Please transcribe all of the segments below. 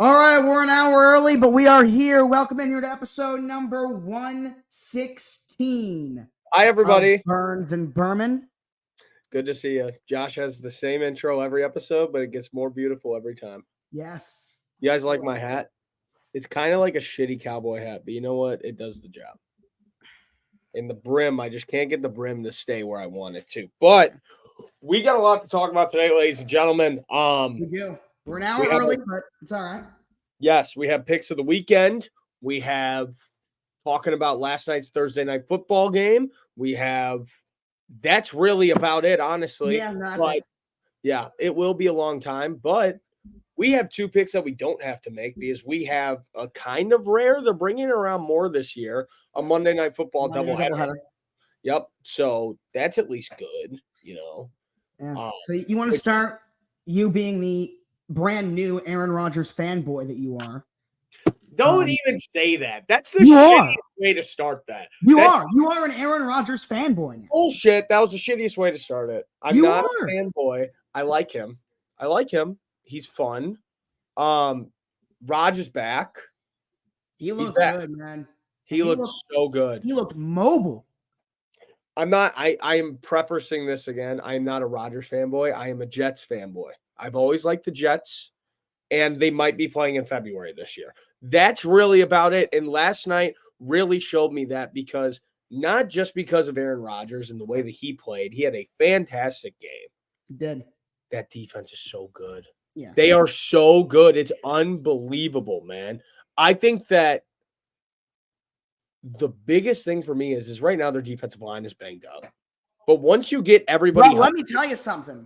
All right, we're an hour early, but we are here. Welcome in here to episode number 116. Hi, everybody. Burns and Berman. Good to see you. Josh has the same intro every episode, but it gets more beautiful every time. Yes. You guys like my hat? It's kind of like a shitty cowboy hat, but you know what? It does the job. And the brim, I just can't get the brim to stay where I want it to. But we got a lot to talk about today, ladies and gentlemen. We do. We're an hour early, but it's all right. Yes, we have picks of the weekend. We have talking about last night's Thursday night football game. We have that's really about it, honestly. Yeah, that's it. Yeah, it will be a long time, but we have two picks that we don't have to make because we have a kind of rare. They're bringing it around more this year, a Monday night football doubleheader. Yep. So that's at least good, you know. Yeah. So you want to start, you being the brand new Aaron Rodgers fanboy that you are. Don't even say that. That's the shittiest way to start that. You are an Aaron Rodgers fanboy now. Bullshit. That was the shittiest way to start it. I'm not a fanboy. I like him. He's fun. Raj is back. He looked good, man. He looked so good. He looked mobile. I'm not. I am prefacing this again. I am not a Rodgers fanboy. I am a Jets fanboy. I've always liked the Jets, and they might be playing in February this year. That's really about it. And last night really showed me that because not just because of Aaron Rodgers and the way that he played, he had a fantastic game. He did. That defense is so good. Yeah. They are so good. It's unbelievable, man. I think that the biggest thing for me is right now their defensive line is banged up. But once you get everybody... Well, let me tell you something.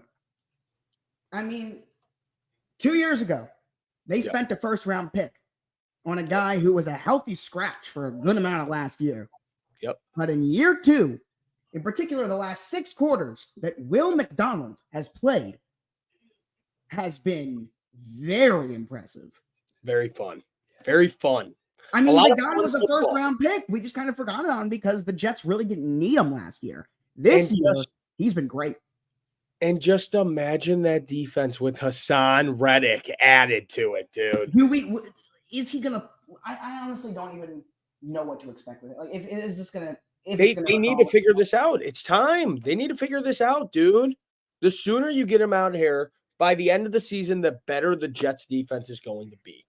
I mean, 2 years ago, they spent a first-round pick on a guy who was a healthy scratch for a good amount of last year. Yep. But in year two, in particular, the last 6 quarters that Will McDonald has played has been very impressive. Very fun. Very fun. I mean, the guy was a first-round pick. We just kind of forgot about him because the Jets really didn't need him last year. This year, he's been great. And just imagine that defense with Hassan Reddick added to it, dude. Is he gonna? I honestly don't even know what to expect with it. Like, if is this gonna? They need to figure this out. It's time. They need to figure this out, dude. The sooner you get him out here, by the end of the season, the better the Jets defense is going to be.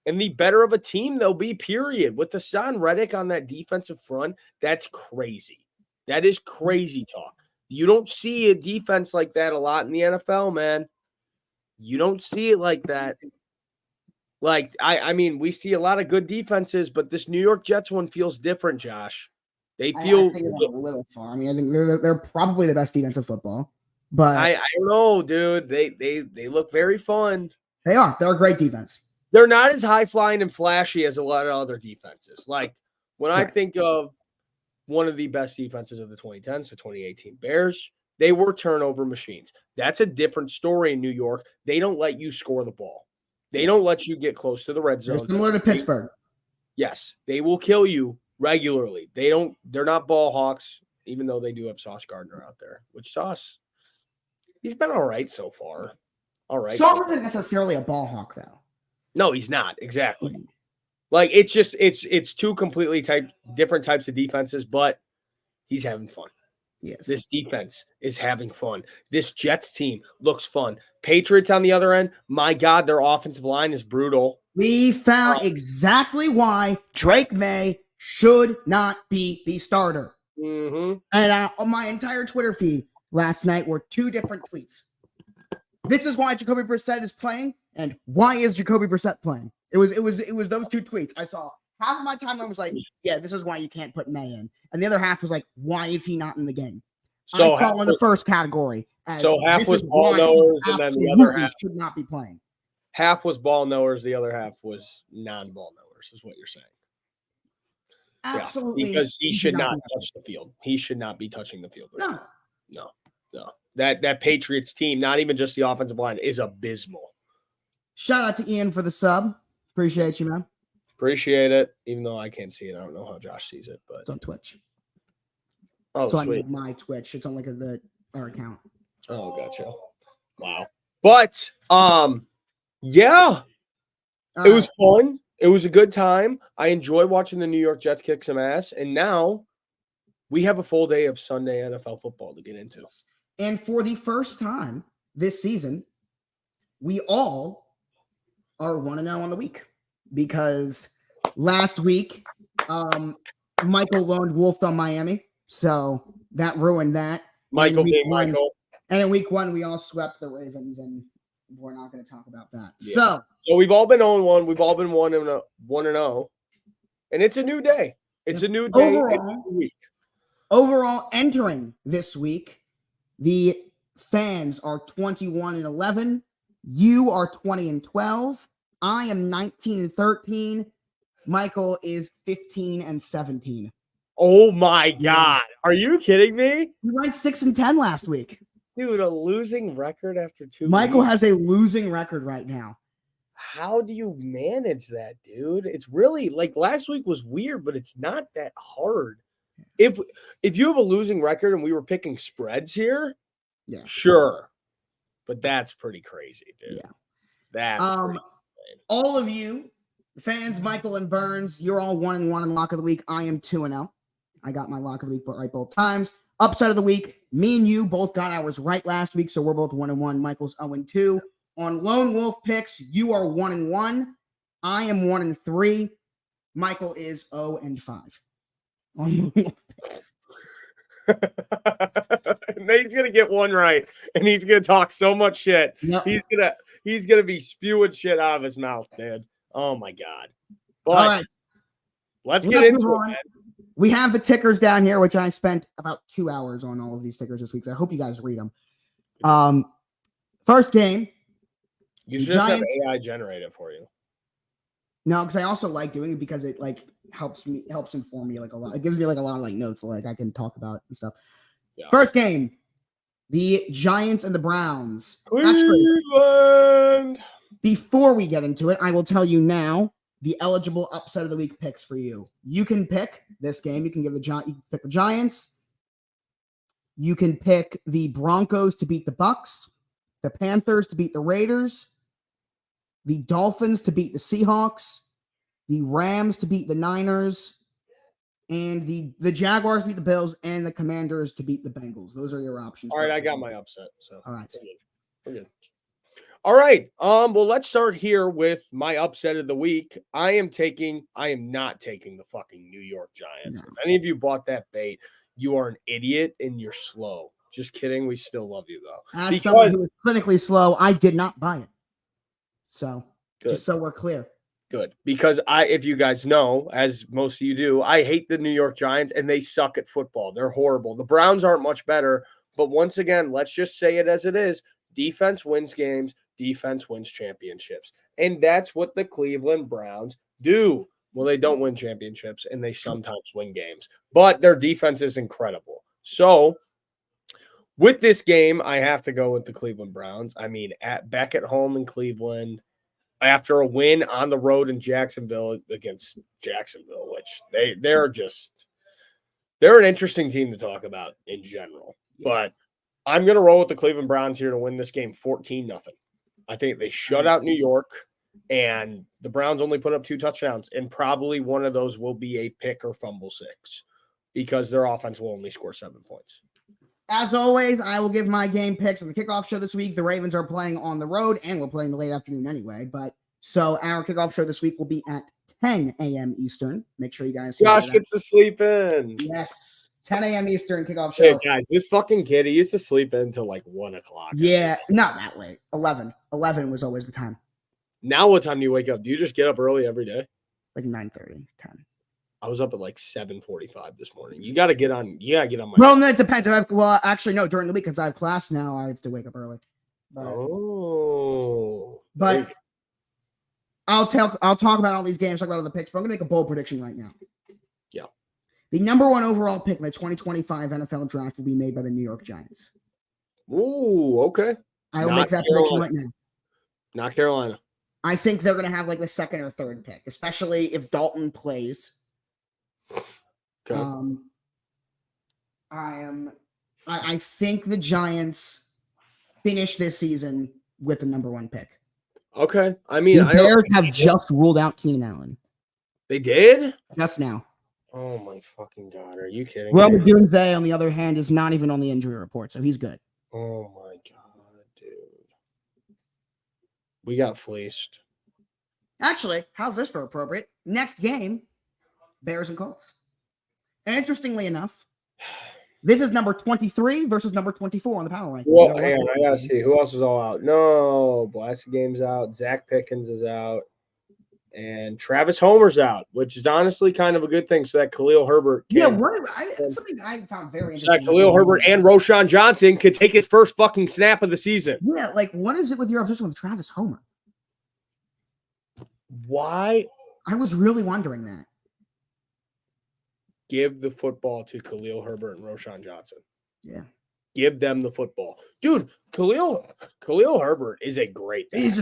And the better of a team they'll be, period. With Hassan Reddick on that defensive front, that's crazy. That is crazy talk. You don't see a defense like that a lot in the NFL, man. You don't see it like that. Like, I mean, we see a lot of good defenses, but this New York Jets one feels different, Josh. They feel I think it's a little far. I mean, I think they're probably the best defense of football. But I don't know, dude. They look very fun. They are. They're a great defense. They're not as high flying and flashy as a lot of other defenses. Like when I think of one of the best defenses of the 2010s, the 2018 Bears, they were turnover machines. That's a different story in New York. They don't let you score the ball. They don't let you get close to the red zone. They're similar to Pittsburgh. Yes, they will kill you regularly. They're not ball hawks, even though they do have Sauce Gardner out there. Which Sauce, he's been all right so far. All right. Sauce isn't necessarily a ball hawk, though. No, he's not. Exactly. Like, it's just it's two completely different types of defenses, but he's having fun. Yes. This defense is having fun. This Jets team looks fun. Patriots on the other end, my God, their offensive line is brutal. We found exactly why Drake May should not be the starter. Mm-hmm. And on my entire Twitter feed last night were 2 different tweets. This is why Jacoby Brissett is playing, and why is Jacoby Brissett playing? It was those 2 tweets. I saw half of my timeline was like, yeah, this is why you can't put May in, and the other half was like, why is he not in the game? So I fall in the first category. So half was ball knowers, and then the other half should not be playing. Half was ball knowers, the other half was non-ball knowers, is what you're saying. Absolutely, because he should not touch the field. He should not be touching the field. Right now. No. That Patriots team, not even just the offensive line, is abysmal. Shout out to Ian for the sub. Appreciate you, man. Appreciate it, even though I can't see it. I don't know how Josh sees it, but it's on Twitch. Oh, so sweet. I made my Twitch. It's on like our account. Oh, gotcha. Wow. But yeah. It was fun. It was a good time. I enjoy watching the New York Jets kick some ass. And now we have a full day of Sunday NFL football to get into. And for the first time this season, we all are 1-0 on the week because last week, Michael wolfed on Miami. So that ruined that. Michael being Michael. And in week 1, we all swept the Ravens, and we're not going to talk about that. Yeah. So we've all been 0-1. We've all been 1-0. And it's a new day. It's a new day. It's a new week. Overall, entering this week, the fans are 21-11. You are 20-12. I am 19-13. Michael is 15-17. Oh my God. Are you kidding me? We went 6-10 last week. Dude, a losing record after 2 Michael weeks? has a losing record right now. How do you manage that, dude? It's really like last week was weird, but it's not that hard. If you have a losing record and we were picking spreads here, yeah, sure. But that's pretty crazy, dude. Yeah. That's pretty insane. All of you fans, Michael and Burns, you're all 1-1 in lock of the week. I am 2-0. I got my lock of the week right both times. Upside of the week, me and you both got ours right last week, so we're both 1-1. Michael's 0-2. On Lone Wolf picks, you are 1-1. I am 1-3. Michael is 0-5. On Lone Wolf picks. And then he's gonna get one right, and he's gonna talk so much shit. Yep. He's gonna be spewing shit out of his mouth, dude. Oh my God. But all right, let's get into it, man. We have the tickers down here, which I spent about 2 hours on all of these tickers this week. So I hope you guys read them. First game. You should just have AI generate it for you. No, because I also like doing it because it like helps inform me like a lot. It gives me like a lot of like notes like I can talk about and stuff. Yeah. First game, the Giants and the Browns. Cleveland. Actually, before we get into it, I will tell you now the eligible upset of the week picks for you. You can pick this game. You can pick the Giants. You can pick the Broncos to beat the Bucks, the Panthers to beat the Raiders, the Dolphins to beat the Seahawks, the Rams to beat the Niners, and the Jaguars to beat the Bills, and the Commanders to beat the Bengals. Those are your options. All right, I got my upset. So all right. We're good. All right. Well, let's start here with my upset of the week. I am not taking the fucking New York Giants. No. If any of you bought that bait, you are an idiot and you're slow. Just kidding. We still love you though. As someone who is clinically slow, I did not buy it. So good. Just so we're clear. Good. Because if you guys know, as most of you do, I hate the New York Giants and they suck at football. They're horrible. The Browns aren't much better. But once again, let's just say it as it is. Defense wins games. Defense wins championships. And that's what the Cleveland Browns do. Well, they don't win championships, and they sometimes win games. But their defense is incredible. So, with this game, I have to go with the Cleveland Browns. I mean, back at home in Cleveland, after a win on the road in Jacksonville against Jacksonville, which they're an interesting team to talk about in general. Yeah. But I'm going to roll with the Cleveland Browns here to win this game 14-0. I think they shut out New York, and the Browns only put up 2 touchdowns, and probably one of those will be a pick or fumble 6 because their offense will only score 7 points. As always, I will give my game picks on the kickoff show this week. The Ravens are playing on the road, and we're playing the late afternoon anyway. So our kickoff show this week will be at 10 a.m. Eastern. Make sure you guys. Josh gets to sleep in. Yes. 10 a.m. Eastern kickoff show. Hey, guys, this fucking kid, he used to sleep in until like 1 o'clock. Yeah, not that late. 11. 11 was always the time. Now what time do you wake up? Do you just get up early every day? Like 9:30, 10. I was up at like 7:45 this morning. You got to get on my. Well, no, it depends. Actually, no, during the week, because I have class now, I have to wake up early. But I'll talk about all these games, talk about all the picks, but I'm going to make a bold prediction right now. Yeah. The number 1 overall pick in the 2025 NFL draft will be made by the New York Giants. Ooh, okay. I will make that prediction right now. Not Carolina. I think they're going to have like the 2nd or 3rd pick, especially if Dalton plays. Okay. I think the Giants finish this season with the number 1 pick. Okay. I mean, The Bears have just ruled out Keenan Allen. They did? Just now. Oh my fucking God. Are you kidding Roma me? Doomsday, on the other hand, is not even on the injury report, so he's good. Oh my God, dude. We got fleeced. Actually, how's this for appropriate? Next game, Bears and Colts. And interestingly enough, this is number 23 versus number 24 on the power rankings. Well, hang on, I gotta see who else is all out. No, Game's out. Zach Pickens is out, and Travis Homer's out, which is honestly kind of a good thing. So that Khalil Herbert, something I found very so that interesting. Khalil Herbert and Roshan Johnson could take his first fucking snap of the season. Yeah, like what is it with your obsession with Travis Homer? Why? I was really wondering that. Give the football to Khalil Herbert and Roshan Johnson. Yeah. Give them the football. Dude, Khalil Herbert is a great back. He has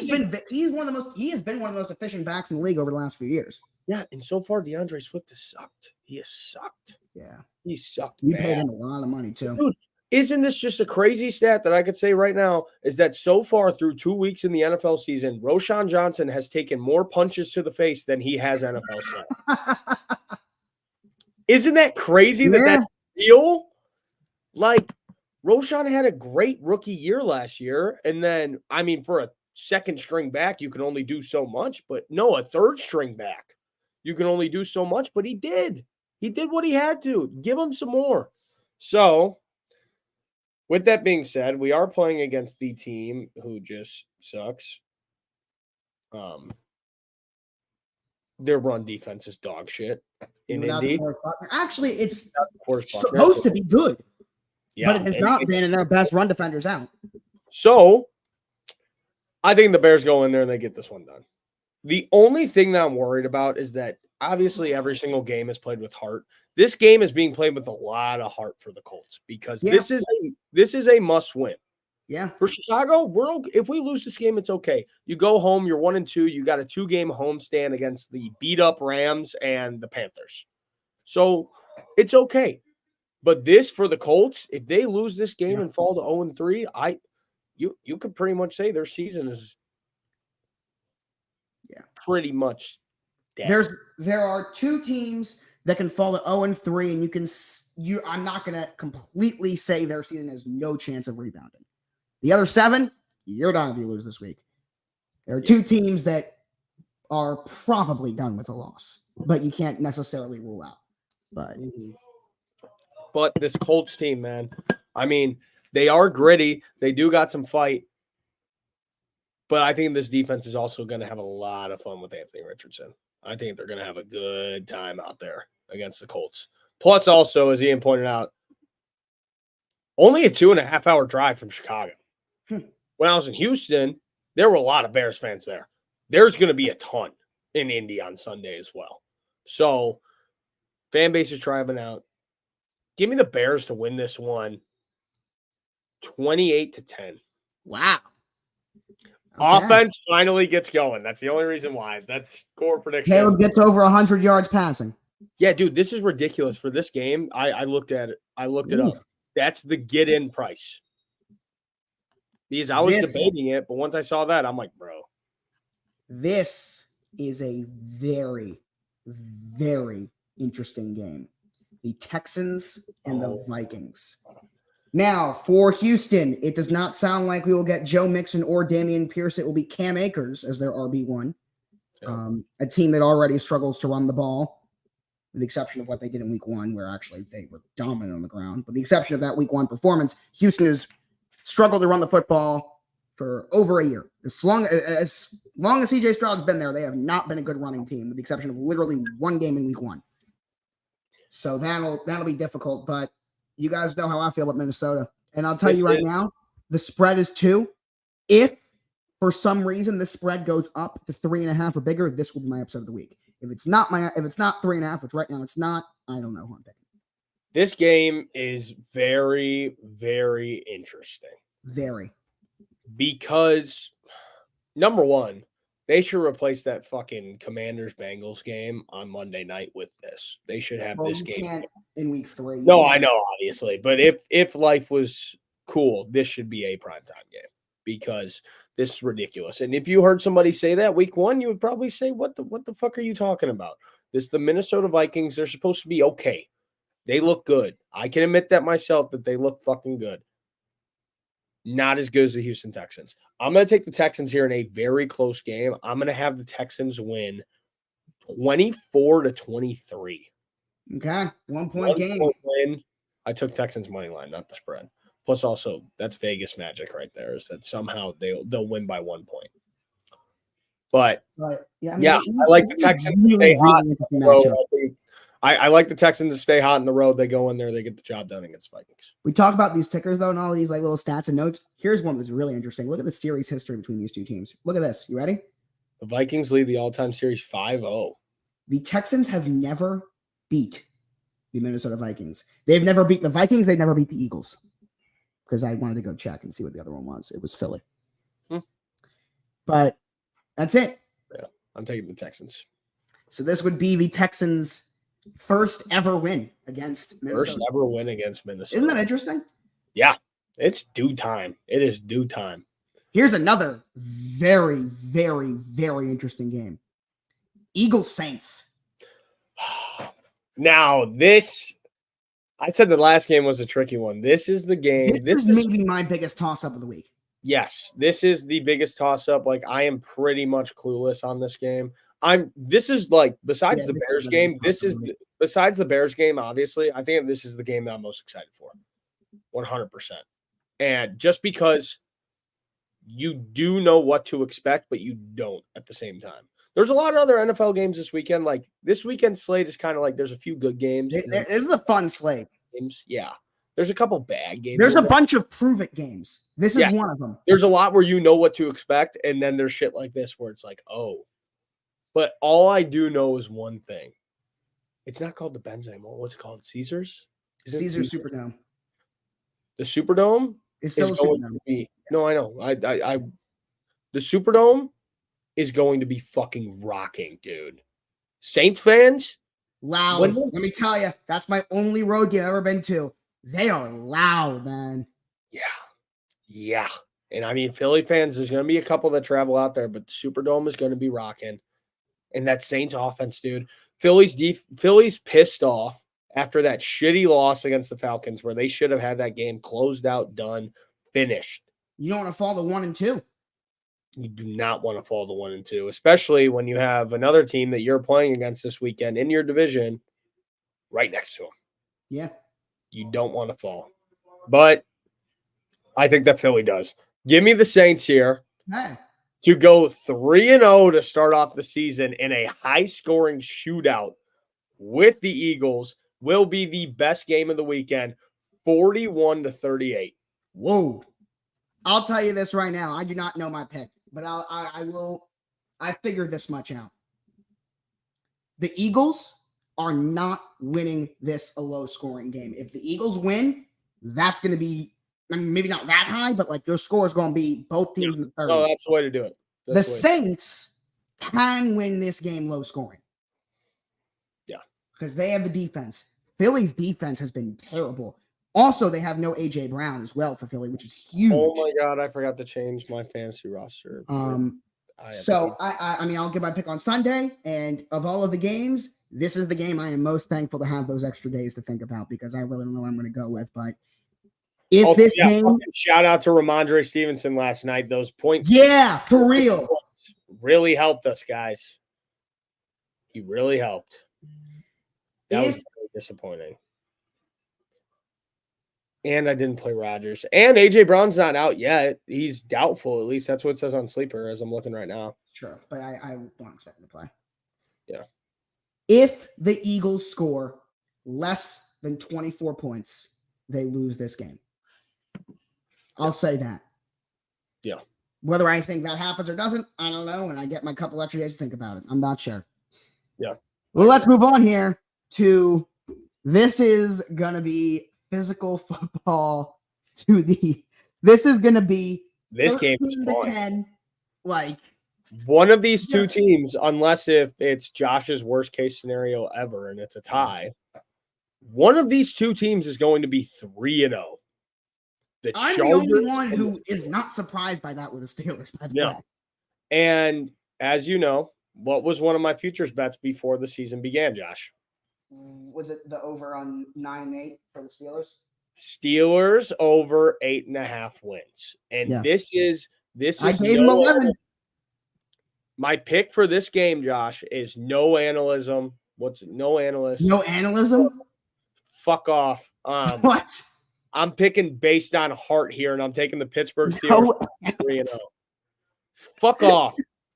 been one of the most efficient backs in the league over the last few years. Yeah, and so far DeAndre Swift has sucked. He has sucked. Yeah. He sucked. You paid him a lot of money too. Dude, isn't this just a crazy stat that I could say right now is that so far through 2 weeks in the NFL season, Roshan Johnson has taken more punches to the face than he has NFL snaps. Isn't that crazy that that's real? Like, Roshan had a great rookie year last year. And then, I mean, for a second string back, you can only do so much. But no, a third string back, you can only do so much. But he did. He did what he had to. Give him some more. So, with that being said, we are playing against the team who just sucks. Their run defense is dog shit in Indy. Actually, it's supposed to be good. Yeah, but it has not been, and their best run defenders out. So, I think the Bears go in there and they get this one done. The only thing that I'm worried about is that obviously every single game is played with heart. This game is being played with a lot of heart for the Colts because this is a must win. Yeah. For Chicago, if we lose this game, it's okay. You go home, you're 1-2, you got a 2-game homestand against the beat up Rams and the Panthers. So it's okay. But this for the Colts, if they lose this game and fall to 0-3, you could pretty much say their season is pretty much dead. There are two teams that can fall to 0-3, and I'm not going to completely say their season has no chance of rebounding. The other 7, you're done if you lose this week. There are two teams that are probably done with a loss, but you can't necessarily rule out. But this Colts team, man, I mean, they are gritty. They do got some fight. But I think this defense is also going to have a lot of fun with Anthony Richardson. I think they're going to have a good time out there against the Colts. Plus, also, as Ian pointed out, only a 2.5-hour drive from Chicago. When I was in Houston, there were a lot of Bears fans there. There's going to be a ton in Indy on Sunday as well. So, fan base is driving out. Give me the Bears to win this one 28-10. Wow. Okay. Offense finally gets going. That's the only reason why. That's score prediction. Caleb gets over 100 yards passing. Yeah, dude, this is ridiculous for this game. I looked at it. I looked it up. That's the get-in price. Because I was debating it, but once I saw that, I'm like, bro. This is a very, very interesting game. The Texans and the Vikings. Now, for Houston, it does not sound like we will get Joe Mixon or Dameon Pierce. It will be Cam Akers as their RB1. A team that already struggles to run the ball, with the exception of what they did in week 1, where actually they were dominant on the ground. But the exception of that week 1 performance, Houston has struggled to run the football for over a year. As long as CJ Stroud's been there, they have not been a good running team, with the exception of literally 1 game in week 1. So that'll be difficult, but you guys know how I feel about Minnesota. And I'll tell you right now, the spread is 2. If for some reason the spread goes up to 3.5 or bigger, this will be my upset of the week. If it's not 3.5, which right now it's not, I don't know who I'm picking. This game is very, very interesting. Very. Because number one, they should replace that fucking Commanders-Bengals game on Monday night with this. They should have this game in week 3. No, I know, obviously. But if life was cool, this should be a primetime game because This is ridiculous. And if you heard somebody say that week 1, you would probably say, what the fuck are you talking about? This the Minnesota Vikings. They're supposed to be okay. They look good. I can admit that myself, that they look fucking good. Not as good as the Houston Texans. I'm going to take the Texans here in a very close game. I'm going to have the Texans win 24-23. Okay, 1 point game. Win. I took Texans money line, not the spread. Plus, also that's Vegas magic right there. Is that somehow they'll win by 1 point. But yeah, I like the Texans to stay hot in the road. I like the Texans to stay hot in the road. They go in there, they get the job done against Vikings. We talk about these tickers though, and all these like little stats and notes. Here's one that's really interesting. Look at the series history between these two teams. Look at this. You ready? The Vikings lead the all-time series 5-0. The Texans have never beat the Minnesota Vikings. They've never beat the Vikings. They've never beat the Eagles. Because I wanted to go check and see what the other one was. It was Philly. But that's it. Yeah, I'm taking the Texans. So this would be the Texans' first ever win against Minnesota. First ever win against Minnesota. Isn't that interesting? Yeah, it's due time. It is due time. Here's another very, very, very interesting game. Eagles Saints. Now, this, I said the last game was a tricky one. This is the game. This is maybe my biggest toss-up of the week. Yes, this is the biggest toss-up. Like, I am pretty much clueless on this game. This is like, besides the Bears game, besides the Bears game, obviously, I think this is the game that I'm most excited for. 100%. And just because you do know what to expect, but you don't at the same time. There's a lot of other NFL games this weekend. Like, this weekend slate is kind of like, there's a few good games. This is a fun slate. Games. Yeah. There's a couple bad games. There's a bunch of prove-it games. This is one of them. There's a lot where you know what to expect, and then there's shit like this where it's like, oh. But all I do know is one thing. It's not called the Benz anymore. What's it called? Caesars? Caesars Superdome. The Superdome is still going to be. No, I know. The Superdome is going to be fucking rocking, dude. Saints fans? Loud. Let me tell you, that's my only road game I've ever been to. They are loud, man. Yeah. And I mean, Philly fans, there's going to be a couple that travel out there, but the Superdome is going to be rocking. And that Saints offense, dude. Philly's pissed off after that shitty loss against the Falcons where they should have had that game closed out, done, finished. You don't want to fall to 1-2. You do not want to fall to 1-2, especially when you have another team that you're playing against this weekend in your division right next to them. Yeah. You don't want to fall. But I think that Philly does. Give me the Saints here to go 3-0 to start off the season in a high-scoring shootout with the Eagles. Will be the best game of the weekend, 41-38. Whoa. I'll tell you this right now. I do not know my pick, but I figured this much out. The Eagles are not winning this a low-scoring game. If the Eagles win, that's going to be, I mean, maybe not that high, but like their score is going to be both teams in the 30s. No, that's the way to do it. The Saints can win this game low-scoring. Yeah. Because they have the defense. Philly's defense has been terrible. Also, they have no A.J. Brown as well for Philly, which is huge. Oh, my God. I forgot to change my fantasy roster. I mean, I'll give my pick on Sunday. And of all of the games, this is the game I am most thankful to have those extra days to think about because I really don't know what I'm going to go with. But if game. Shout out to Ramondre Stevenson last night. Those points. Yeah, for real. Really helped us, guys. He really helped. That was very disappointing. And I didn't play Rodgers. And A.J. Brown's not out yet. He's doubtful. At least that's what it says on Sleeper as I'm looking right now. Sure, but I won't expect him to play. Yeah. If the Eagles score less than 24 points, they lose this game. I'll say that. Yeah. Whether I think that happens or doesn't, I don't know. And I get my couple extra days to think about it. I'm not sure. Yeah. Well, let's move on here to this is going to be physical football this is going to be this game is fun. 10, like one of these two teams, unless if it's Josh's worst case scenario ever and it's a tie, one of these two teams is going to be 3-0. The I'm the only one who is not surprised by that with the Steelers, by the way. And as you know, what was one of my futures bets before the season began, Josh? Was it the over on 9-8 for the Steelers? Steelers over 8.5 wins. And this is I gave them 11. My pick for this game, Josh, is no analysm. No analyst? No analysm? Fuck off. What? I'm picking based on heart here, and I'm taking the Pittsburgh Steelers 3-0. Fuck off.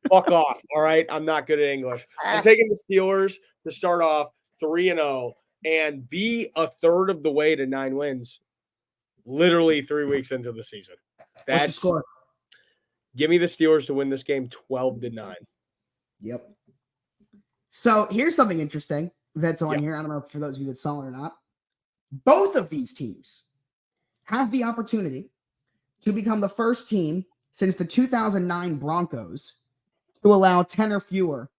Fuck off. All right. I'm not good at English. I'm taking the Steelers to start off 3-0 and be a third of the way to 9 wins. Literally 3 weeks into the season. What's the score? Give me the Steelers to win this game 12-9. Yep. So here's something interesting that's on here. I don't know for those of you that saw it or not. Both of these teams have the opportunity to become the first team since the 2009 Broncos to allow 10 or fewer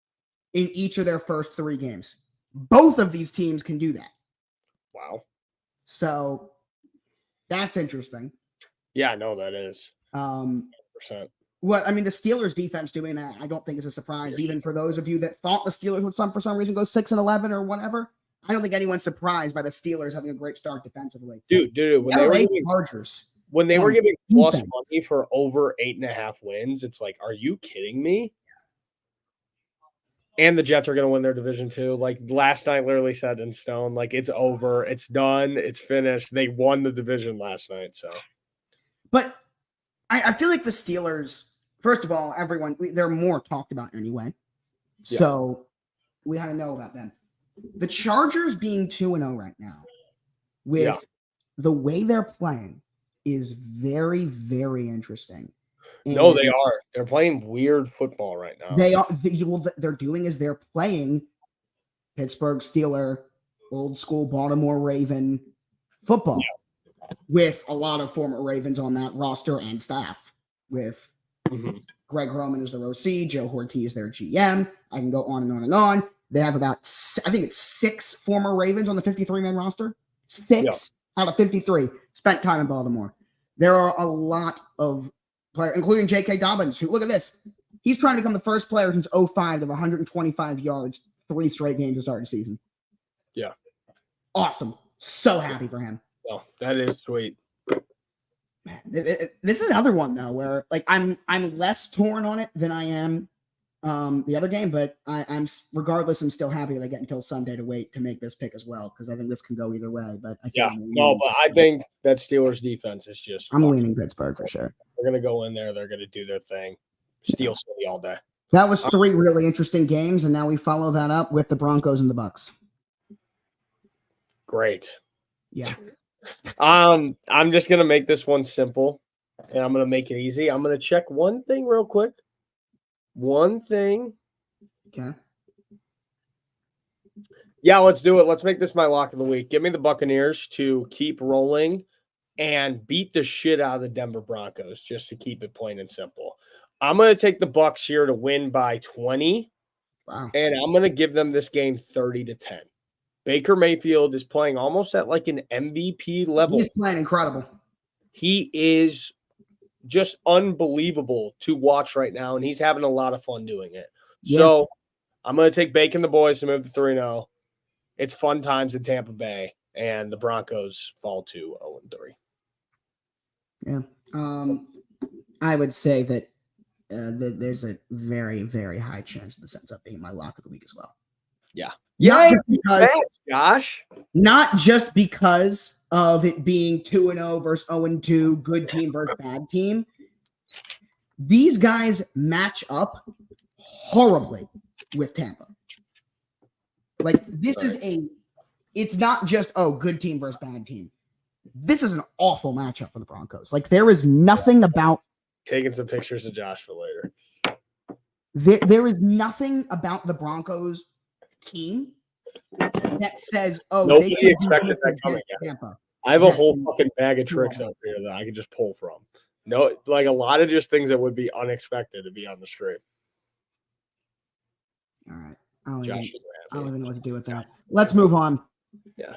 in each of their first 3 games. Both of these teams can do that. Wow. So that's interesting. Yeah, no, that is. 100%. Well, I mean, the Steelers defense doing that, I don't think is a surprise. Even for those of you that thought the Steelers would for some reason go 6-11 or whatever, I don't think anyone's surprised by the Steelers having a great start defensively. Dude, when they were giving plus money for over 8.5 wins, it's like, are you kidding me? And the Jets are going to win their division too. Like last night, literally set in stone. Like it's over, it's done, it's finished. They won the division last night. So, but I feel like the Steelers. First of all, they're more talked about anyway. Yeah. So we had to know about them. The Chargers being 2-0 right now with the way they're playing is very, very interesting. And no, they are. They're playing weird football right now. They are. What they're doing is they're playing Pittsburgh Steeler, old school Baltimore Raven football with a lot of former Ravens on that roster and staff with Greg Roman as their OC, Joe Hortiz their GM. I can go on and on and on. They have about, I think it's 6 former Ravens on the 53-man roster. 6 out of 53 spent time in Baltimore. There are a lot of players, including J.K. Dobbins, who, look at this. He's trying to become the first player since 2005 to have 125 yards, 3 straight games to start the season. Yeah. Awesome. So happy for him. Oh, that is sweet. This is another one, though, where like I'm less torn on it than I am the other game, but I'm regardless, I'm still happy that I get until Sunday to wait to make this pick as well, because I think this can go either way. But I think that Steelers defense is just. I'm leaning Pittsburgh for sure. They're gonna go in there. They're gonna do their thing. Steel City all day. That was 3 really interesting games, and now we follow that up with the Broncos and the Bucks. Great. Yeah. I'm just gonna make this one simple, and I'm gonna make it easy. I'm gonna check one thing real quick. One thing. Okay. Yeah, let's do it. Let's make this my lock of the week. Give me the Buccaneers to keep rolling and beat the shit out of the Denver Broncos, just to keep it plain and simple. I'm going to take the Bucs here to win by 20. Wow. And I'm going to give them this game 30-10. Baker Mayfield is playing almost at like an MVP level. He's playing incredible. He is just unbelievable to watch right now, and he's having a lot of fun doing it. Yeah. So I'm going to take Bacon the boys to move to 3-0. It's fun times in Tampa Bay, and the Broncos fall to 0-3. Yeah. I would say that there's a very, very high chance this ends up being my lock of the week as well. Yeah. Not just because of it being 2-0 versus 0-2, good team versus bad team. These guys match up horribly with Tampa. Like, this is it's not just, good team versus bad team. This is an awful matchup for the Broncos. Like, there is nothing about taking some pictures of Josh for later. There is nothing about the Broncos team that says, nobody expected that coming. Tampa. I have a whole fucking bag of tricks out here that I can just pull from. No, like a lot of just things that would be unexpected to be on the stream. All right. I don't even know what to do with that. Let's move on. Yeah.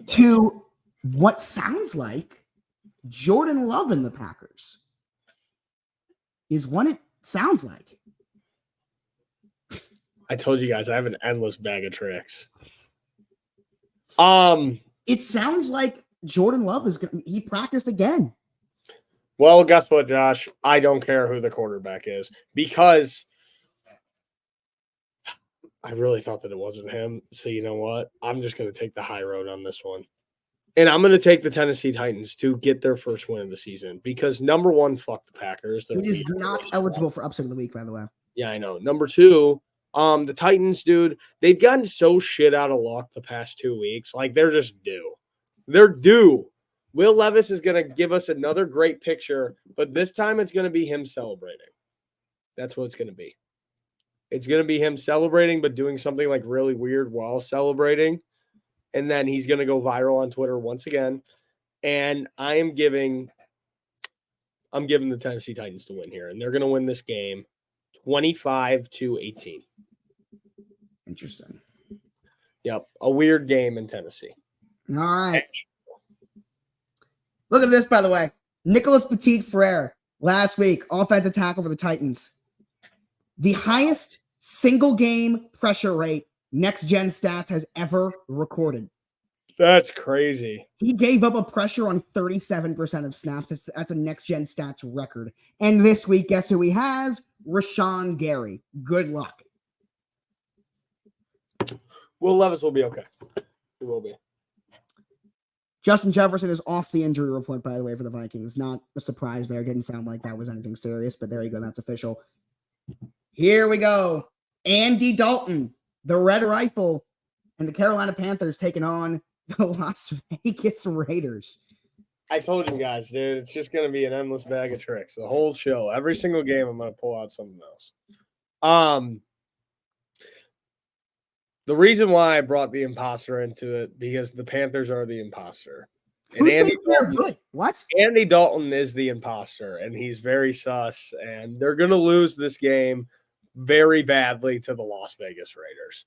To what sounds like Jordan Love and the Packers is what it sounds like. I told you guys I have an endless bag of tricks. It sounds like Jordan Love he practiced again. Well, guess what, Josh? I don't care who the quarterback is because I really thought that it wasn't him. So you know what? I'm just going to take the high road on this one. And I'm going to take the Tennessee Titans to get their first win of the season because number one, fuck the Packers. It is not eligible for upset of the week, by the way. Yeah, I know. Number two, the Titans, dude, they've gotten so shit out of luck the past 2 weeks. Like, they're just due. They're due. Will Levis is going to give us another great picture, but this time it's going to be him celebrating. That's what it's going to be. It's going to be him celebrating, but doing something like really weird while celebrating. And then he's going to go viral on Twitter once again. And I'm giving the Tennessee Titans to win here. And they're going to win this game 25-18. Interesting. Yep. A weird game in Tennessee. All right. Look at this, by the way. Nicholas Petit-Frere last week, offensive tackle for the Titans. The highest single game pressure rate Next Gen Stats has ever recorded. That's crazy. He gave up a pressure on 37% of snaps. That's a Next Gen Stats record. And this week, guess who he has? Rashawn Gary. Good luck. Will Levis will be okay. He will be. Justin Jefferson is off the injury report, by the way, for the Vikings. Not a surprise there. Didn't sound like that was anything serious, but there you go. That's official. Here we go. Andy Dalton, the Red Rifle, and the Carolina Panthers taking on the Las Vegas Raiders. I told you guys, dude, it's just going to be an endless bag of tricks. The whole show. Every single game, I'm going to pull out something else. The reason why I brought the imposter into it, because the Panthers are the imposter. And Andy Dalton is the imposter, and he's very sus, and they're going to lose this game very badly to the Las Vegas Raiders.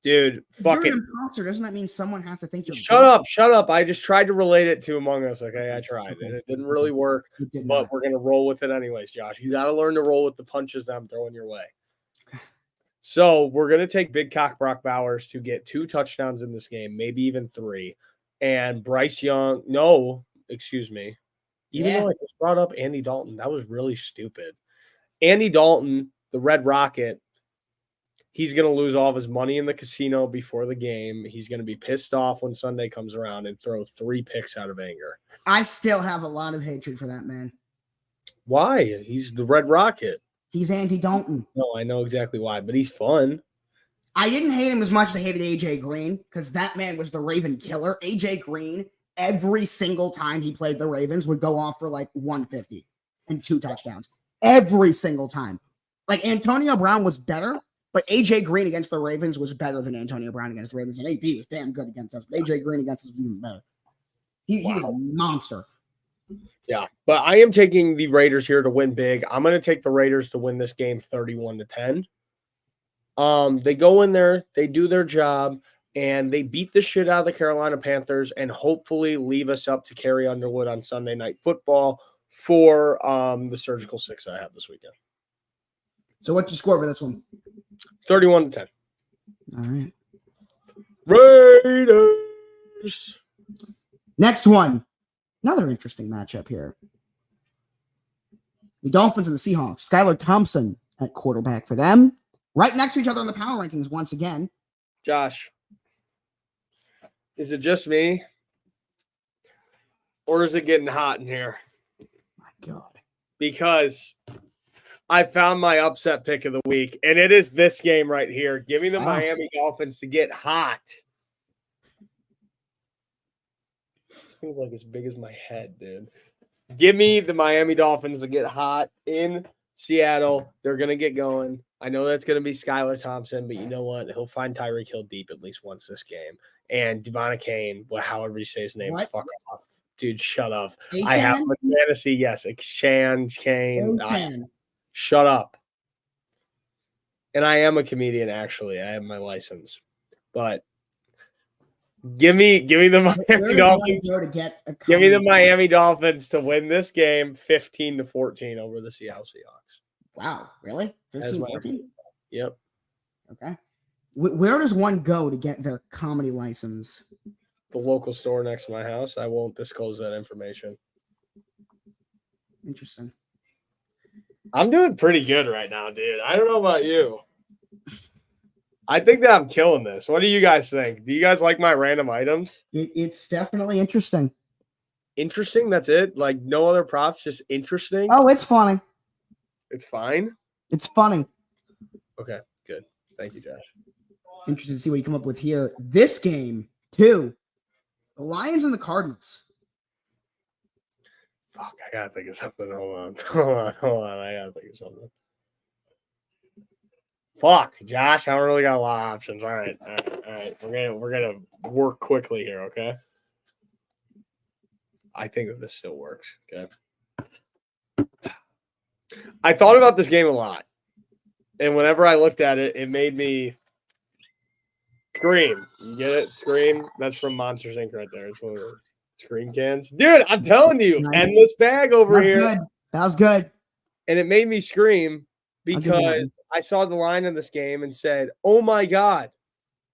Dude, fuck it. You're an imposter. Doesn't that mean someone has to think you're Shut up. I just tried to relate it to Among Us, okay? I tried, and it didn't really work, but we're going to roll with it anyways, Josh. You got to learn to roll with the punches that I'm throwing your way. So we're going to take Big Cock Brock Bowers to get 2 touchdowns in this game, maybe even 3. And Bryce Young, though I just brought up Andy Dalton, that was really stupid. Andy Dalton, the Red Rocket, he's going to lose all of his money in the casino before the game. He's going to be pissed off when Sunday comes around and throw 3 picks out of anger. I still have a lot of hatred for that man. Why? He's the Red Rocket. He's Andy Dalton. No, I know exactly why, but he's fun. I didn't hate him as much as I hated AJ Green because that man was the Raven killer. AJ Green, every single time he played the Ravens, would go off for like 150 and 2 touchdowns. Every single time. Like Antonio Brown was better, but AJ Green against the Ravens was better than Antonio Brown against the Ravens. And AP was damn good against us, but AJ Green against us was even better. He was a monster. Yeah, but I am taking the Raiders here to win big. I'm going to take the Raiders to win this game 31-10. They go in there, they do their job, and they beat the shit out of the Carolina Panthers and hopefully leave us up to Carrie Underwood on Sunday Night Football for the Surgical 6 I have this weekend. So what's your score for this one? 31-10. All right. Raiders. Next one. Another interesting matchup here. The Dolphins and the Seahawks. Skylar Thompson at quarterback for them. Right next to each other on the power rankings once again. Josh, is it just me? Or is it getting hot in here? My God. Because I found my upset pick of the week, and it is this game right here. Give me the Miami Dolphins to get hot. Things like as big as my head, dude. Give me the Miami Dolphins to get hot in Seattle. They're going to get going. I know that's going to be Skylar Thompson, but you know what? He'll find Tyreek Hill deep at least once this game. And Devon Kane, however you say his name, fuck off. Dude, shut up. I have a fantasy. Yes, Kane. Shut up. And I am a comedian, actually. I have my license. But Give me the Miami Where does one Dolphins. go to get a Give me the comedy? Miami Dolphins to win this game 15-14 over the Seattle Seahawks. Wow, really? That's 15, my 14? Yep. Okay. Where does one go to get their comedy license? The local store next to my house. I won't disclose that information. Interesting. I'm doing pretty good right now, dude. I don't know about you. I think that I'm killing this. What do you guys think? Do you guys like my random items? It's definitely interesting. Interesting. That's it. Like no other props, just interesting. Oh, it's funny. It's fine. It's funny. Okay, good. Thank you, Josh. Interested to see what you come up with here. This game, too. The Lions and the Cardinals. Fuck, I gotta think of something. Hold on. I gotta think of something. Fuck, Josh, I don't really got a lot of options. All right. We're gonna work quickly here, okay? I think that this still works. Okay. I thought about this game a lot. And whenever I looked at it, it made me scream. You get it? Scream. That's from Monsters Inc. right there. It's one of the scream cans. Dude, I'm telling you, Nice. endless bag over That's here. good. That was good. And it made me scream I'll give you that because one. I saw the line in this game and said, oh my God,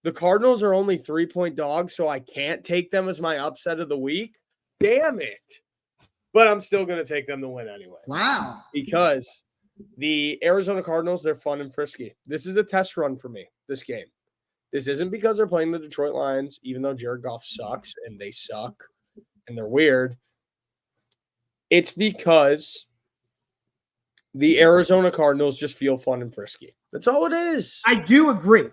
the Cardinals are only 3-point dogs, so I can't take them as my upset of the week. Damn it. But I'm still going to take them to win anyway. Wow. Because the Arizona Cardinals, they're fun and frisky. This is a test run for me, this game. This isn't because they're playing the Detroit Lions, even though Jared Goff sucks and they suck and they're weird. It's because the Arizona Cardinals just feel fun and frisky. That's all it is. I do agree.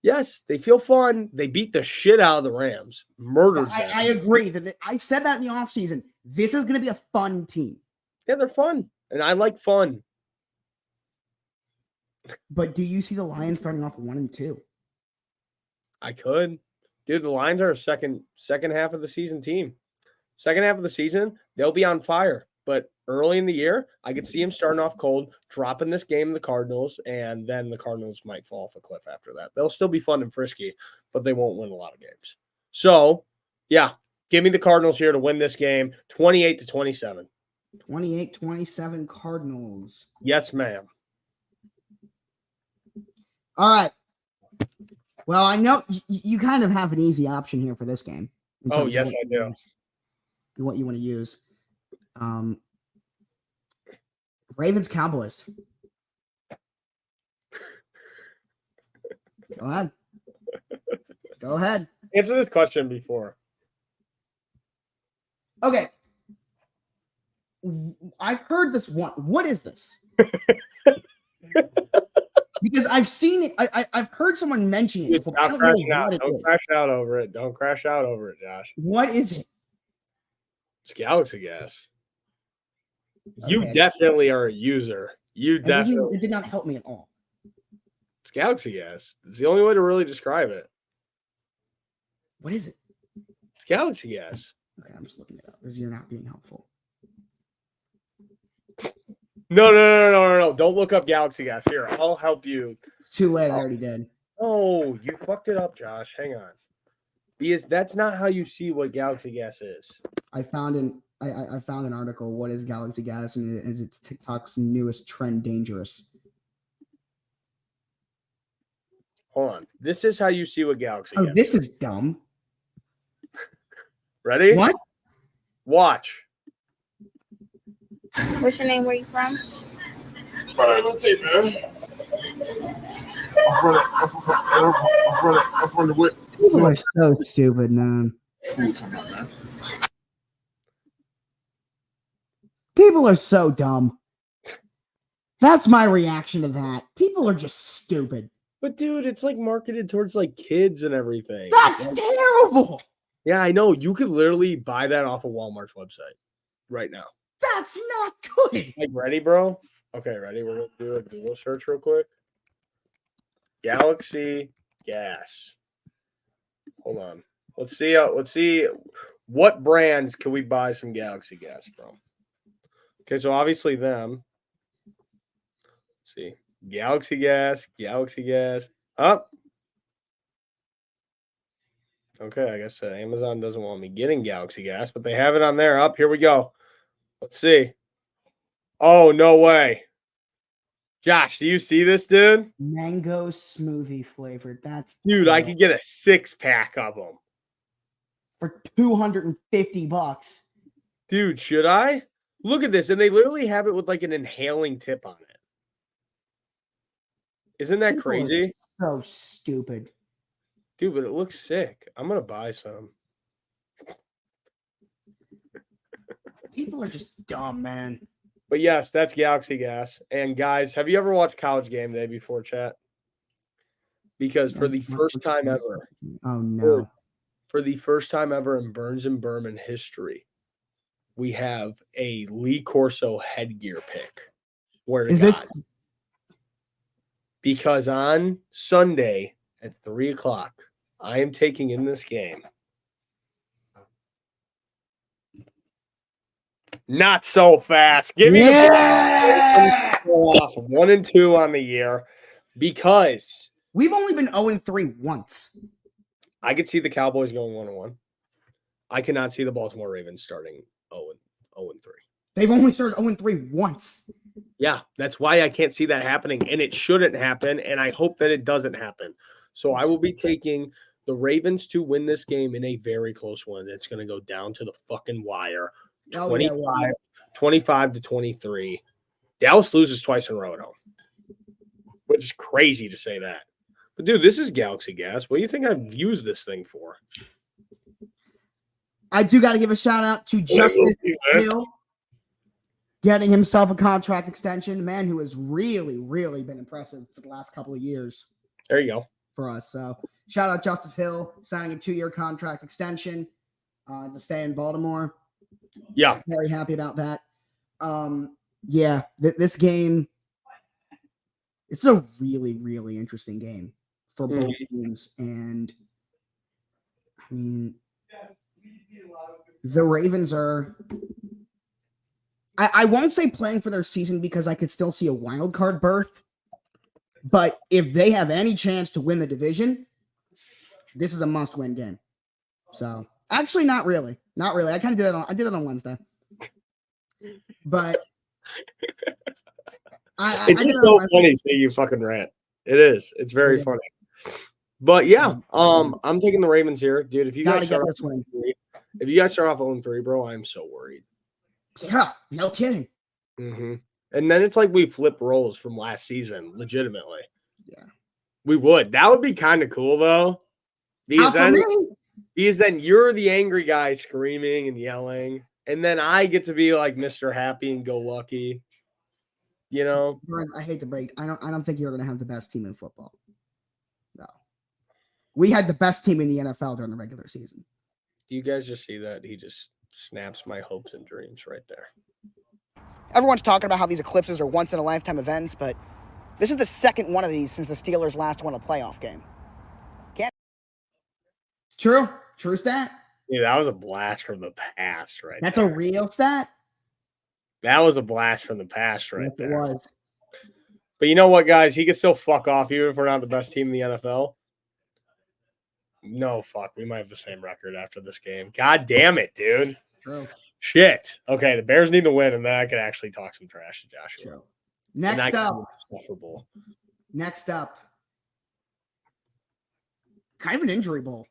Yes, they feel fun. They beat the shit out of the Rams, murdered them. I agree. I said that in the offseason. This is going to be a fun team. Yeah, they're fun. And I like fun. But do you see the Lions starting off 1-2? I could. Dude, the Lions are a second half of the season team. Second half of the season, they'll be on fire. But early in the year, I could see him starting off cold, dropping this game to the Cardinals, and then the Cardinals might fall off a cliff after that. They'll still be fun and frisky, but they won't win a lot of games. So, yeah, give me the Cardinals here to win this game 28-27. 28-27 Cardinals. Yes, ma'am. All right. Well, I know you kind of have an easy option here for this game. Oh, yes, I do. What you want to use. Ravens Cowboys. Go ahead. Go ahead. Answer this question before. Okay. I've heard this one. What is this? Because I've seen it. I've heard someone mention it. Dude, Before. I stop don't know crashing out. what it Don't is. crash out over it. Don't crash out over it, Josh. What is it? It's Galaxy Gas. You Okay. definitely are a user. You definitely. It did not help me at all. It's Galaxy Gas. It's the only way to really describe it. What is it? It's Galaxy Gas. Okay, I'm just looking it up because you're not being helpful. No. Don't look up Galaxy Gas. Here, I'll help you. It's too late. I already did. Oh, you fucked it up, Josh. Hang on. Because that's not how you see what Galaxy Gas is. I found an article. What is Galaxy Gas? And it's TikTok's newest trend, dangerous. Hold on. This is how you see what Galaxy Oh, Gas this is dumb. Ready? What? Watch. What's your name? Where you from? Let's see, man. I'm from the whip. People are so stupid, man. People are so dumb. That's my reaction to that. People are just stupid. But dude, it's like marketed towards like kids and everything. That's terrible. Yeah, I know. You could literally buy that off of Walmart's website right now. That's not good. Like, ready, bro? Okay, ready? We're gonna do a Google search real quick. Galaxy Gas. Hold on. Let's see what brands can we buy some Galaxy Gas from. Okay, so obviously them. Let's see. Galaxy Gas. Up. Okay, I guess Amazon doesn't want me getting Galaxy Gas, but they have it on there. Up, here we go. Let's see. Oh, no way. Josh, do you see this, dude? Mango smoothie flavored. That's Dude, I cool. could get a 6-pack of them. For $250. Dude, should I? Look at this. And they literally have it with like an inhaling tip on it. Isn't that People are crazy? so stupid. Dude, but it looks sick. I'm going to buy some. People are just dumb, man. But yes, that's Galaxy Gas. And guys, have you ever watched College Game Day before, chat? Because for the first time ever, Oh no. for the first time ever in Burns and Berman history, we have a Lee Corso headgear pick. Is this Because on Sunday at 3 o'clock, I am taking in this game. Not so fast. Give me the off 1 and 2 on the year, because we've only been 0-3 once. I could see the Cowboys going 1-1. I cannot see the Baltimore Ravens starting 0-3. They've only started 0-3 once. Yeah, that's why I can't see that happening, and it shouldn't happen, and I hope that it doesn't happen. So I will be taking the Ravens to win this game in a very close one. It's going to go down to the fucking wire. 25 to 23. Dallas loses twice in a row at home, which is crazy to say that. But, dude, this is Galaxy Gas. What do you think I've used this thing for? I do got to give a shout out to Justice Hill getting himself a contract extension. The man who has really, really been impressive for the last couple of years. There you go. For us. So, shout out Justice Hill signing a 2-year contract extension to stay in Baltimore. Yeah. Very happy about that. Yeah, this game, it's a really, really interesting game for both teams. And I mean, the Ravens are, I won't say playing for their season, because I could still see a wild card berth. But if they have any chance to win the division, this is a must-win game. So, actually, not really. Not really. I kind of did that. I did it on Wednesday. But it's just so funny seeing you fucking rant. It is. It's very funny. But yeah, I'm taking the Ravens here, dude. If you guys start off 0-3, bro, I'm so worried. Yeah, no kidding. Mm-hmm. And then it's like we flip roles from last season, legitimately. Yeah, we would. That would be kind of cool, though. Because then you're the angry guy screaming and yelling, and then I get to be like Mr. Happy and go lucky. You know, I hate to break. I don't think you're going to have the best team in football. No, we had the best team in the NFL during the regular season. Do you guys just see that? He just snaps my hopes and dreams right there. Everyone's talking about how these eclipses are once in a lifetime events, but this is the second one of these since the Steelers last won a playoff game. True stat. Yeah, that was a blast from the past, right? That's a real stat. That was a blast from the past, right there. Yes, it was. But you know what, guys? He can still fuck off even if we're not the best team in the NFL. No, fuck. We might have the same record after this game. God damn it, dude. True. Shit. Okay, the Bears need to win, and then I could actually talk some trash to Joshua. True. Next up. Kind of an injury bowl.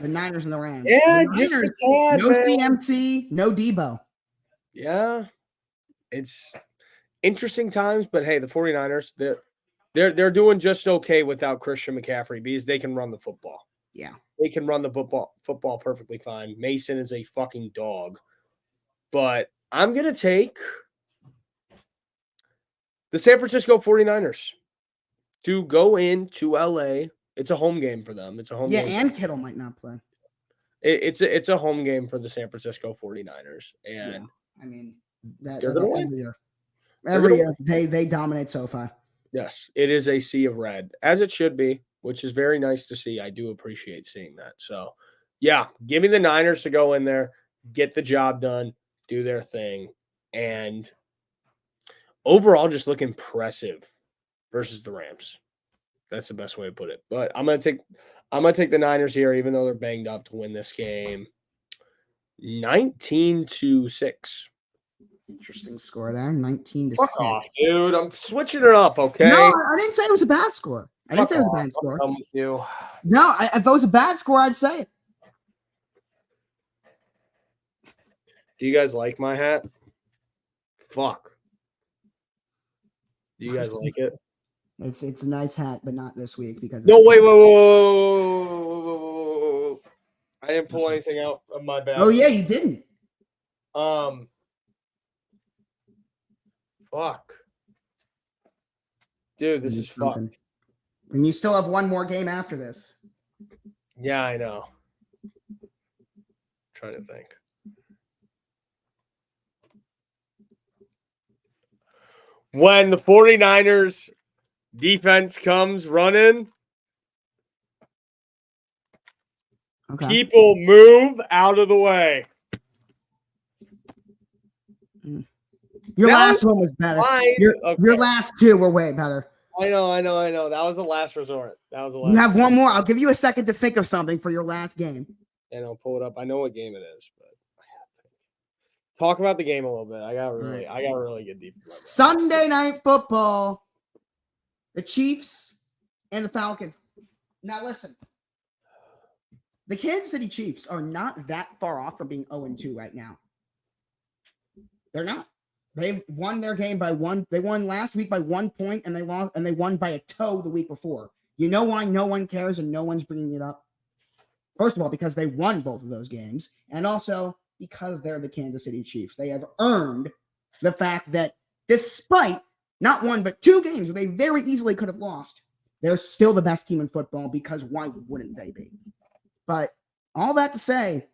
The Niners and the Rams. Yeah, the just Niners, a tad, no man. CMC, no Debo. Yeah. It's interesting times, but hey, the 49ers, they're doing just okay without Christian McCaffrey because they can run the football. Yeah. They can run the football perfectly fine. Mason is a fucking dog. But I'm going to take the San Francisco 49ers to go into LA. It's a home game for them. It's a home game. Yeah, and Kittle might not play. It's a home game for the San Francisco 49ers. And I mean, that Every every year they dominate SoFi. Yes, it is a sea of red, as it should be, which is very nice to see. I do appreciate seeing that. So, yeah, give me the Niners to go in there, get the job done, do their thing, and overall just look impressive versus the Rams. That's the best way to put it. But I'm gonna take the Niners here, even though they're banged up, to win this game. 19-6. Interesting score there. 19 to Fuck 6. off, dude. I'm switching it up, okay? No, I didn't say it was a bad score. I didn't say it was a bad score. I'm with you. No, if it was a bad score, I'd say it. Do you guys like my hat? Fuck. Do you guys like it? It's a nice hat, but not this week because No, wait. I didn't pull anything out of my bag. Oh yeah, you didn't. Fuck. Dude, this is fucked. And you still have one more game after this. Yeah, I know. Trying to think. When the 49ers defense comes running, Okay. people move out of the way. Your That last was one was better. fine. Your Okay. last two were way better. I know. That was the last resort. You have one more. I'll give you a second to think of something for your last game. And I'll pull it up. I know what game it is, but I have to think. Talk about the game a little bit. I got really get deep. Sunday Night Football. The Chiefs and the Falcons. Now listen. The Kansas City Chiefs are not that far off from being 0-2 right now. They're not. They've won their game by one. They won last week by 1 point, and they lost, and they won by a toe the week before. You know why no one cares and no one's bringing it up? First of all, because they won both of those games, and also because they're the Kansas City Chiefs. They have earned the fact that despite not one but two games where they very easily could have lost, they're still the best team in football, because why wouldn't they be? But all that to say,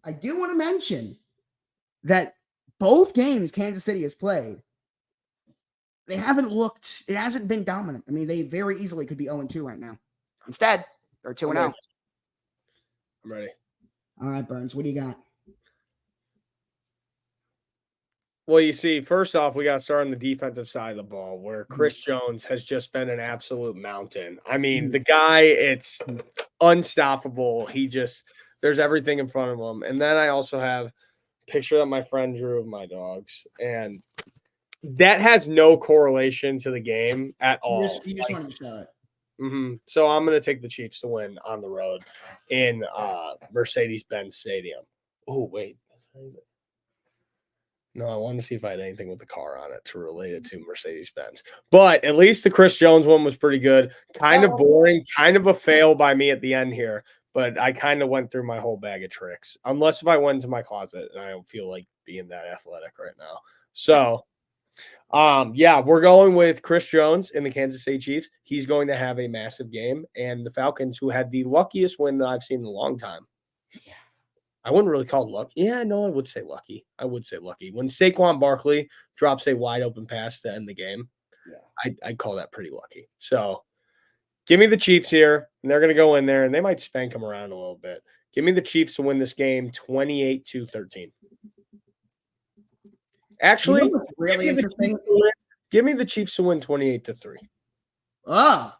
I do want to mention that both games Kansas City has played, they haven't looked, it hasn't been dominant. I mean, they very easily could be 0-2 right now. Instead, they're 2-0. I'm ready. All right, Burns, what do you got? Well, you see, first off, we got to start on the defensive side of the ball, where Chris Jones has just been an absolute mountain. I mean, the guy, it's unstoppable. There's everything in front of him. And then I also have a picture that my friend drew of my dogs, and that has no correlation to the game at all. You just wanted to show it. So I'm going to take the Chiefs to win on the road in Mercedes-Benz Stadium. Oh, wait. No, I wanted to see if I had anything with the car on it to relate it to Mercedes-Benz. But at least the Chris Jones one was pretty good. Kind of boring, kind of a fail by me at the end here. But I kind of went through my whole bag of tricks. Unless if I went into my closet and I don't feel like being that athletic right now. So, yeah, we're going with Chris Jones in the Kansas City Chiefs. He's going to have a massive game. And the Falcons, who had the luckiest win that I've seen in a long time. Yeah. I wouldn't really call it lucky. Yeah, no, I would say lucky. When Saquon Barkley drops a wide open pass to end the game, I'd call that pretty lucky. So give me the Chiefs here, and they're going to go in there, and they might spank them around a little bit. Give me the Chiefs to win this game 28-13. Actually, really interesting. Give me the Chiefs to win 28-3. Oh.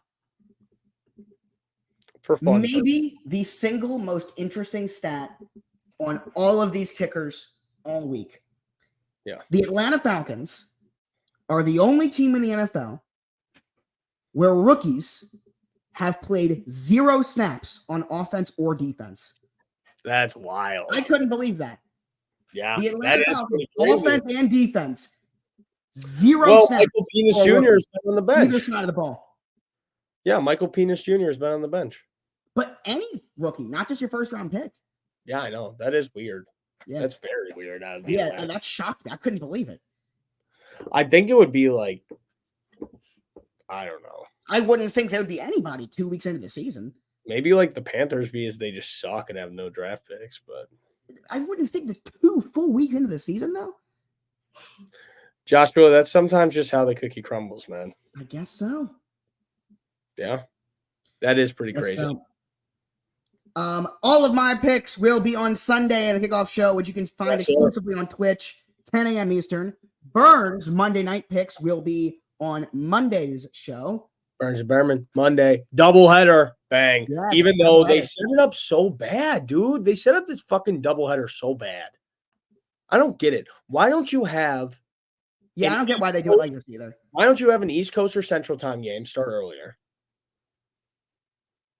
For fun. Maybe the single most interesting stat on all of these tickers all week. Yeah. The Atlanta Falcons are the only team in the NFL where rookies have played 0 snaps on offense or defense. That's wild. I couldn't believe that. Yeah. The Atlanta Falcons, offense and defense, 0 snaps. Michael Penis Jr. has been on the bench. Either side of the ball. Yeah, Michael Penis Jr. has been on the bench. But any rookie, not just your first round pick. Yeah, I know. That is weird. Yeah. That's very weird. And that shocked me. I couldn't believe it. I think it would be like, I don't know. I wouldn't think there would be anybody 2 weeks into the season. Maybe like the Panthers, because they just suck and have no draft picks. But I wouldn't think the 2 full weeks into the season, though. Joshua, that's sometimes just how the cookie crumbles, man. I guess so. Yeah. That is pretty crazy. So. All of my picks will be on Sunday at the kickoff show, which you can find exclusively on Twitch, 10 a.m. Eastern. Burns' Monday night picks will be on Monday's show. Burns and Berman Monday doubleheader. Bang. Yes, Even though they doubleheader. set it up so bad, dude. They set up this fucking doubleheader so bad. I don't get it. Why don't you have Yeah, I don't get why they do it like this either. Why don't you have an East Coast or Central Time game start earlier?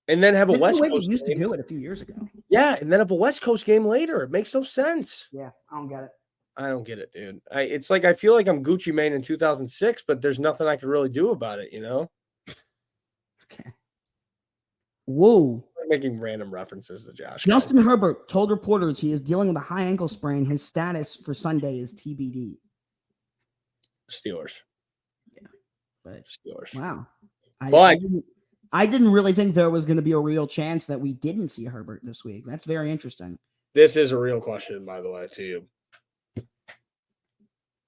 And then have a It's West the way Coast they used game. to do it a few years ago. Yeah, and then have a West Coast game later. It makes no sense. Yeah, I don't get it. I don't get it, dude. It's like I feel like I'm Gucci Mane in 2006, but there's nothing I can really do about it, you know? Okay. Whoa. I'm making random references to Josh. Justin Herbert told reporters he is dealing with a high ankle sprain. His status for Sunday is TBD. Steelers. Yeah. But Steelers. wow. But I didn't really think there was going to be a real chance that we didn't see Herbert this week. That's very interesting. this is a real question, by the way, to you.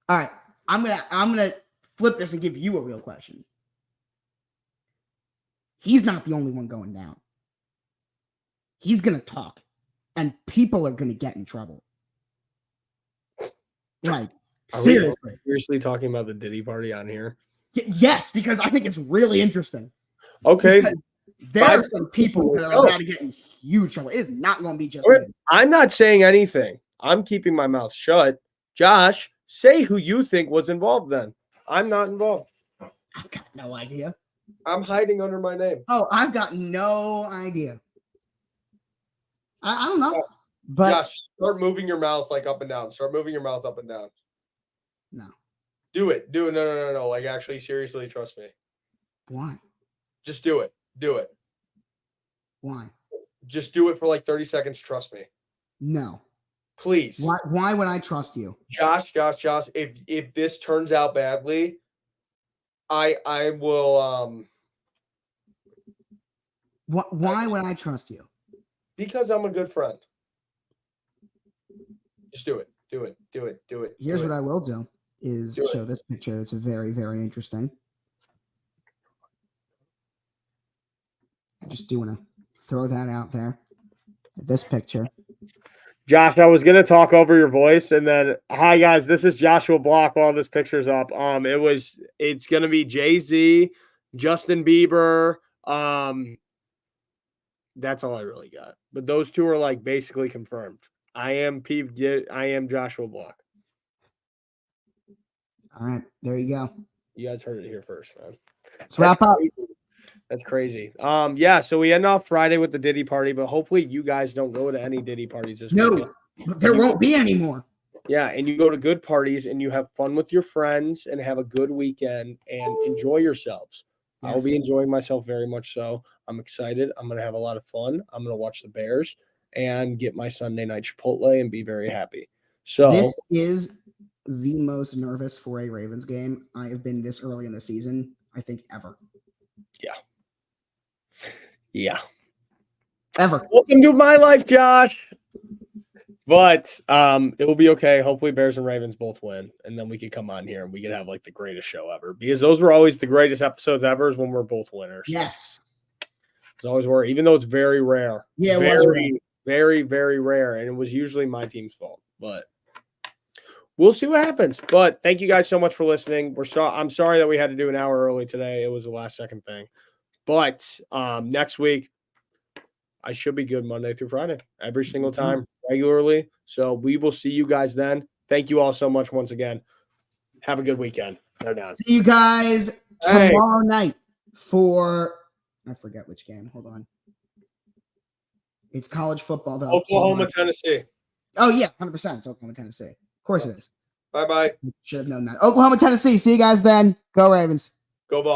All right. I'm gonna flip this and give you a real question. He's not the only one going down. He's gonna talk, and people are gonna get in trouble. Like, seriously. Seriously talking about the Diddy party on here? Yes, because I think it's really interesting. Okay. Because there are some people that are about to get in huge trouble. It is not going to be just me. I'm not saying anything. I'm keeping my mouth shut. Josh, say who you think was involved then. I'm not involved. I've got no idea. I'm hiding under my name. Oh, I've got no idea. I don't know. But Josh, start moving your mouth like up and down. Start moving your mouth up and down. no. Do it. Do it. No. Like, actually, seriously, trust me. Why? Just do it. Do it. Why? Just do it for like 30 seconds. Trust me. No. Please. Why would I trust you? Josh, if this turns out badly, I will Why would I trust you? because I'm a good friend. Just do it. Do it. Do it. Do it. Here's what I will do is Do it. show this picture. It's very, very interesting. I just do want to throw that out there. This picture. Josh, I was gonna talk over your voice, and then hi guys, this is Joshua Block while this picture's up. It's gonna be Jay-Z, Justin Bieber. That's all I really got. But those two are like basically confirmed. I am Joshua Block. All right, there you go. You guys heard it here first, man. Let's wrap up. That's crazy. Yeah, so we end off Friday with the Diddy party, but hopefully you guys don't go to any Diddy parties this weekend. No, there won't be any more. Yeah, and you go to good parties and you have fun with your friends and have a good weekend and enjoy yourselves. Yes. I'll be enjoying myself very much so. I'm excited. I'm going to have a lot of fun. I'm going to watch the Bears and get my Sunday night Chipotle and be very happy. So This is the most nervous for a Ravens game I have been this early in the season, I think, ever. Yeah. Ever. Welcome to my life, Josh. But it will be okay. Hopefully Bears and Ravens both win. And then we can come on here and we can have like the greatest show ever. Because those were always the greatest episodes ever is when we're both winners. Yes. It's always were, even though it's very rare. Yeah, it very, was rare. very, very rare. And it was usually my team's fault. But we'll see what happens. But thank you guys so much for listening. I'm sorry that we had to do an hour early today. It was a last second thing. But next week, I should be good Monday through Friday, every single time, regularly. So we will see you guys then. Thank you all so much once again. Have a good weekend. They're down. See you guys tomorrow night for, I forget which game. Hold on. It's college football, though. Oklahoma, Tennessee. Oh, yeah, 100%. It's Oklahoma, Tennessee. Of course it is. Bye-bye. Should have known that. Oklahoma, Tennessee. See you guys then. Go Ravens. Go Vols.